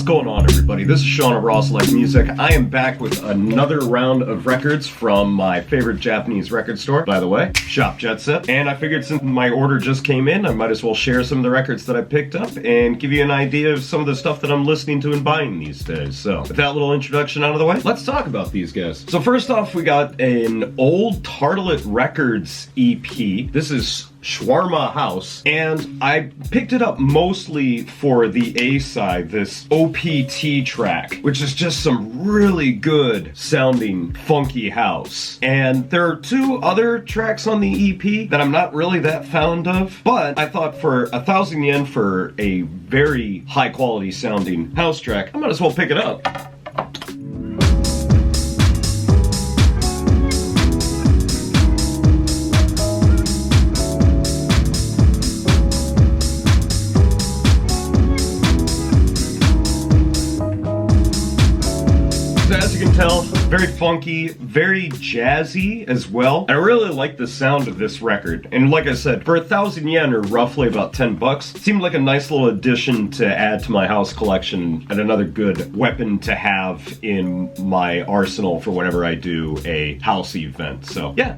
going on, everybody? This is Sean of Raw Select Music. I am back with another round of records from my favorite Japanese record store, by the way, Shop Jet Set. And I figured since my order just came in, I might as well share some of the records that I picked up and give you an idea of some of the stuff that I'm listening to and buying these days. So, with that little introduction out of the way, let's talk about these guys. So first off, we got an old Tartlet Records EP. This is Shawarma House, and I picked it up mostly for the A side, this OPT track, which is just some really good sounding funky house. And there are two other tracks on the EP that I'm not really that fond of, but I thought for 1,000 yen for a very high quality sounding house track, I might as well pick it up. As you can tell, very funky, very jazzy as well. And I really like the sound of this record. And like I said, for 1,000 yen, or roughly about 10 bucks, it seemed like a nice little addition to add to my house collection and another good weapon to have in my arsenal for whenever I do a house event. So yeah,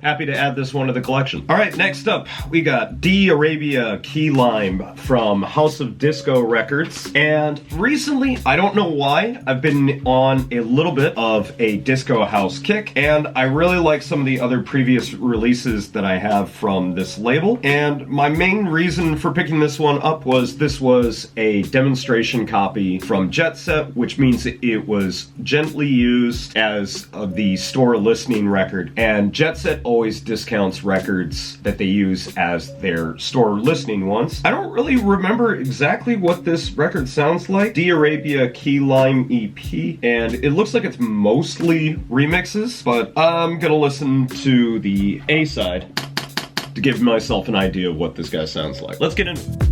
happy to add this one to the collection. All right, next up, we got D Arabia Key Lime from House of Disco Records. And recently, I don't know why, I've been on a little bit of a disco house kick, and I really like some of the other previous releases that I have from this label. And my main reason for picking this one up was this was a demonstration copy from Jet Set, which means it was gently used as the store listening record. And Jet Set always discounts records that they use as their store listening ones. I don't really remember exactly what this record sounds like. D Arabia Key Lime EP, and it looks like it's mostly remixes, but I'm gonna listen to the A side to give myself an idea of what this guy sounds like. Let's get into it.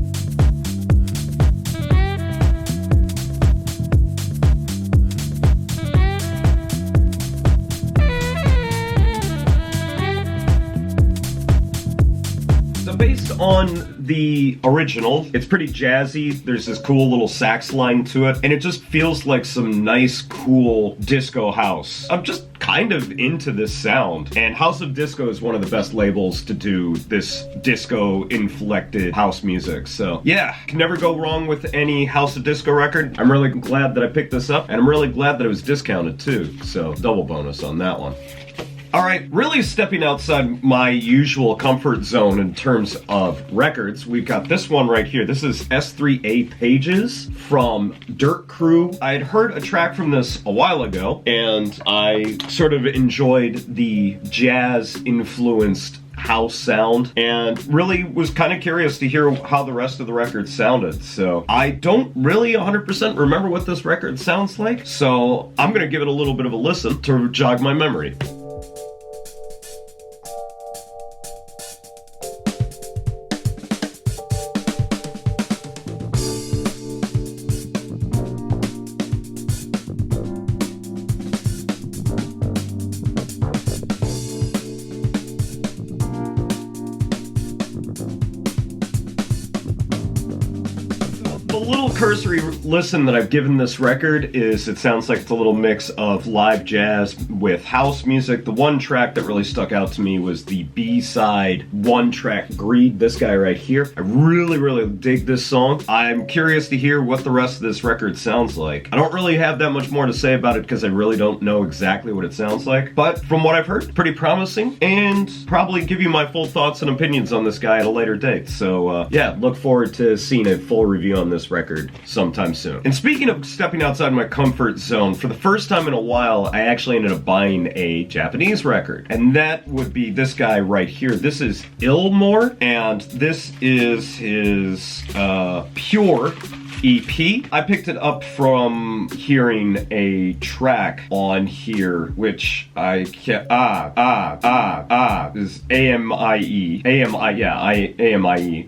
Based on the original, it's pretty jazzy. There's this cool little sax line to it, and it just feels like some nice, cool disco house. I'm just kind of into this sound, and House of Disco is one of the best labels to do this disco-inflected house music. So yeah, can never go wrong with any House of Disco record. I'm really glad that I picked this up, and I'm really glad that it was discounted too. So double bonus on that one. Alright, really stepping outside my usual comfort zone in terms of records, we've got this one right here. This is S3A Pages from Dirt Crew. I had heard a track from this a while ago, and I sort of enjoyed the jazz-influenced house sound, and really was kind of curious to hear how the rest of the record sounded. So I don't really 100% remember what this record sounds like, so I'm gonna give it a little bit of a listen to jog my memory. The little cursory listen that I've given this record is it sounds like it's a little mix of live jazz with house music. The one track that really stuck out to me was the B-side one-track Greed, this guy right here. I really dig this song. I'm curious to hear what the rest of this record sounds like. I don't really have that much more to say about it because I really don't know exactly what it sounds like, but from what I've heard, pretty promising, and probably give you my full thoughts and opinions on this guy at a later date. So yeah, look forward to seeing a full review on this record sometime soon. And speaking of stepping outside my comfort zone, for the first time in a while, I actually ended up buying a Japanese record, and that would be this guy right here. This is Ilmore, and this is his Pure EP. I picked it up from hearing a track on here, which I can't, is AMIE,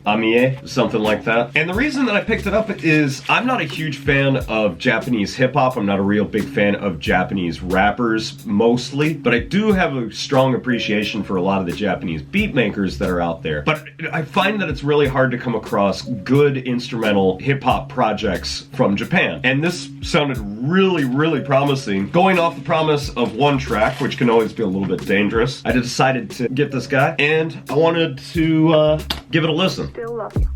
Amie, something like that. And the reason that I picked it up is I'm not a huge fan of Japanese hip-hop. I'm not a real big fan of Japanese rappers, mostly, but I do have a strong appreciation for a lot of the Japanese beat makers that are out there. But I find that it's really hard to come across good instrumental hip-hop projects from Japan. And this sounded really, really promising. Going off the promise of one track, which can always be a little bit dangerous, I decided to get this guy, and I wanted to give it a listen. Still love you.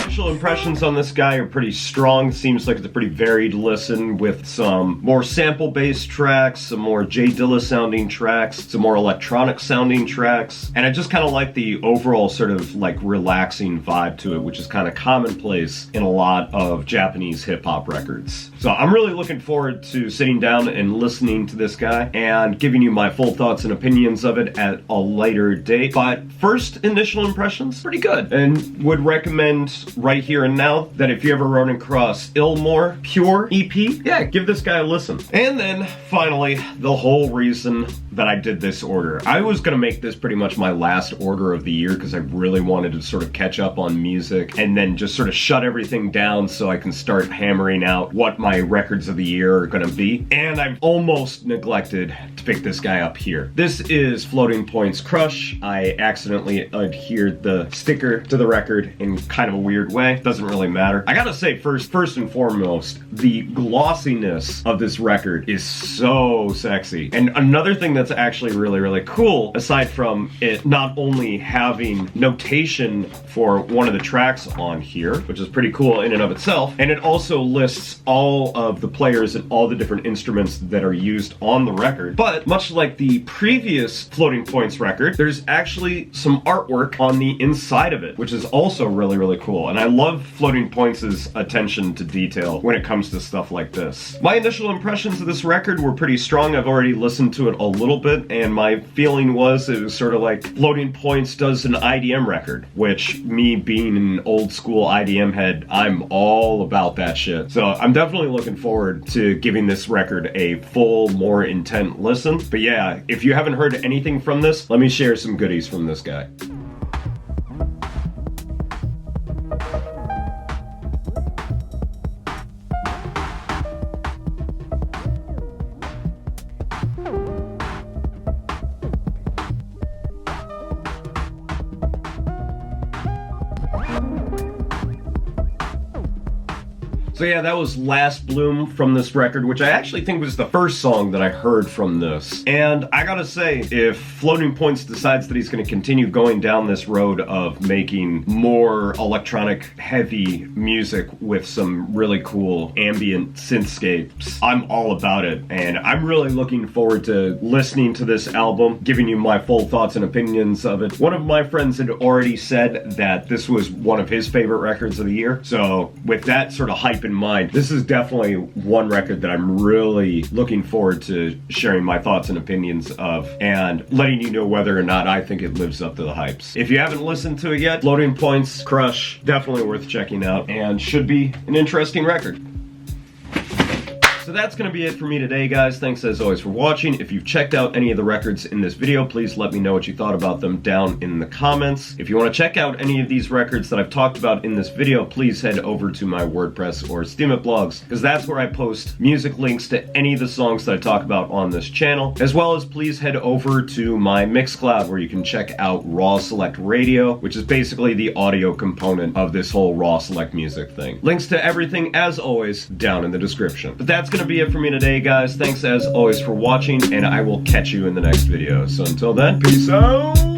Initial impressions on this guy are pretty strong. Seems like it's a pretty varied listen with some more sample-based tracks, some more Jay Dilla sounding tracks, some more electronic sounding tracks, and I just kind of like the overall sort of like relaxing vibe to it, which is kind of commonplace in a lot of Japanese hip-hop records. So I'm really looking forward to sitting down and listening to this guy and giving you my full thoughts and opinions of it at a later date. But first initial impressions, pretty good, and would recommend right here and now that if you ever run across Illmore Pure EP, yeah, give this guy a listen. And then finally, the whole reason that I did this order. I was gonna make this pretty much my last order of the year because I really wanted to sort of catch up on music and then just sort of shut everything down so I can start hammering out what my records of the year are gonna be. And I've almost neglected to pick this guy up here. This is Floating Points Crush. I accidentally adhered the sticker to the record in kind of a weird way. Doesn't really matter. I gotta say first and foremost, the glossiness of this record is so sexy. And another thing that's actually really, really cool, aside from it not only having notation for one of the tracks on here, which is pretty cool in and of itself, and it also lists all of the players and all the different instruments that are used on the record. But much like the previous Floating Points record, there's actually some artwork on the inside of it, which is also really, really cool. And I love Floating Points' attention to detail when it comes to stuff like this. My initial impressions of this record were pretty strong. I've already listened to it a little bit, and my feeling was it was sort of like Floating Points does an IDM record, which, me being an old school IDM head, I'm all about that shit. So I'm definitely looking forward to giving this record a full, more intent listen. But yeah, if you haven't heard anything from this, let me share some goodies from this guy. So yeah, that was Last Bloom from this record, which I actually think was the first song that I heard from this. And I gotta say, if Floating Points decides that he's gonna continue going down this road of making more electronic heavy music with some really cool ambient synthscapes, I'm all about it. And I'm really looking forward to listening to this album, giving you my full thoughts and opinions of it. One of my friends had already said that this was one of his favorite records of the year. So with that sort of hype in mind, this is definitely one record that I'm really looking forward to sharing my thoughts and opinions of and letting you know whether or not I think it lives up to the hypes. If you haven't listened to it yet, Floating Points Crush, definitely worth checking out and should be an interesting record. So that's going to be it for me today, guys. Thanks as always for watching. If you've checked out any of the records in this video, please let me know what you thought about them down in the comments. If you want to check out any of these records that I've talked about in this video, please head over to my WordPress or Steemit blogs, because that's where I post music links to any of the songs that I talk about on this channel, as well as please head over to my Mixcloud, where you can check out Raw Select Radio, which is basically the audio component of this whole Raw Select music thing. Links to everything, as always, down in the description. But that's going to be it for me today, guys. Thanks as always for watching, and I will catch you in the next video. So until then, peace out!